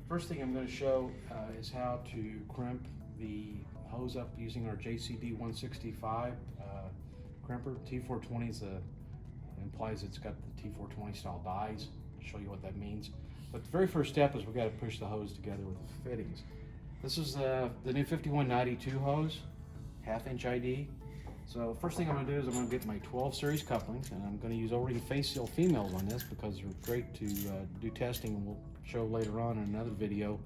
First thing I'm going to show is how to crimp the hose up using our JCD165 Crimper. T420 implies it's got the T420 style dies. I'll show you what that means. But the very first step is we've got to push the hose together with the fittings. This is the new 5192 hose, 1/2 inch ID. So first thing I'm going to do is I'm going to get my 12 series couplings, and I'm going to use O-ring face seal females on this because they're great to do testing, and we'll show later on in another video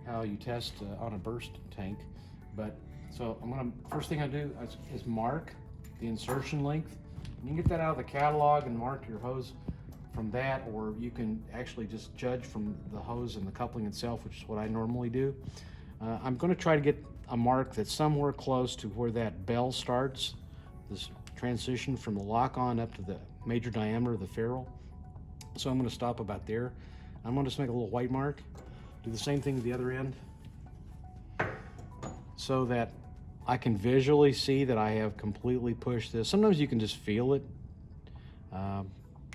how you test on a burst tank. But so first thing I do is mark the insertion length. You can get that out of the catalog and mark your hose from that, or you can actually just judge from the hose and the coupling itself, which is what I normally do. I'm going to try to get a mark that's somewhere close to where that bell starts, this transition from the lock-on up to the major diameter of the ferrule. So I'm going to stop about there. I'm going to just make a little white mark. Do the same thing at the other end so that I can visually see that I have completely pushed this. Sometimes you can just feel it,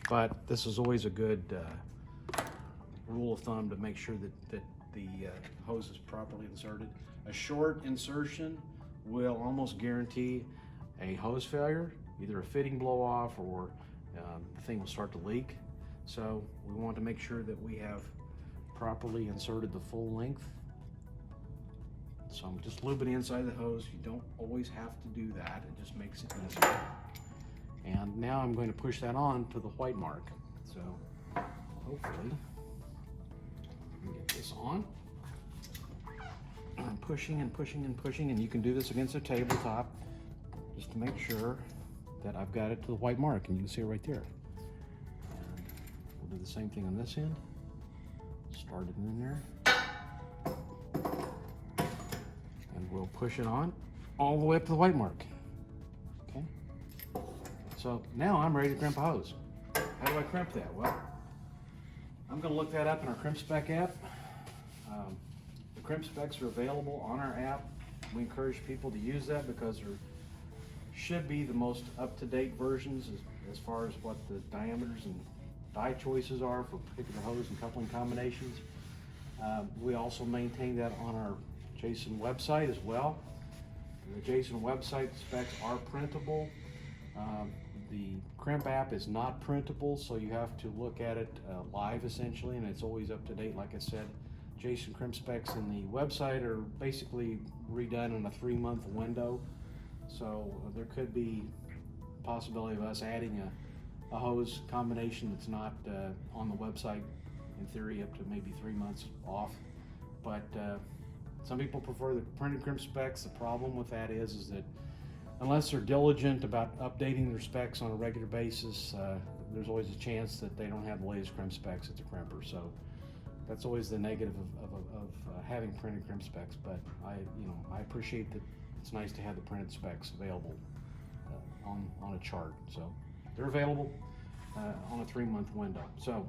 but this is always a good rule of thumb to make sure that the hose is properly inserted. A short insertion will almost guarantee a hose failure, either a fitting blow off or the thing will start to leak. So we want to make sure that we have properly inserted the full length. So I'm just lubing the inside of the hose. You don't always have to do that. It just makes it easier. And now I'm going to push that on to the white mark. So hopefully let me get this on. I'm pushing and pushing and pushing, and you can do this against a tabletop just to make sure that I've got it to the white mark, and you can see it right there. And we'll do the same thing on this end. Start it in there. And we'll push it on all the way up to the white mark. Okay. So now I'm ready to crimp a hose. How do I crimp that? Well, I'm going to look that up in our crimp spec app. The crimp specs are available on our app. We encourage people to use that because there should be the most up-to-date versions as far as what the diameters and die choices are for particular hose and coupling combinations. We also maintain that on our Jason website as well. The Jason website specs are printable. The crimp app is not printable, so you have to look at it live essentially, and it's always up to date. Like I said, Jason crimp specs in the website are basically redone in a 3-month window. So there could be a possibility of us adding a hose combination that's not on the website, in theory up to maybe 3 months off. But some people prefer the printed crimp specs. The problem with that is that unless they're diligent about updating their specs on a regular basis, there's always a chance that they don't have the latest crimp specs at the crimper. So that's always the negative of having printed crimp specs. But I appreciate that it's nice to have the printed specs available on a chart. So they're available on a 3-month window. So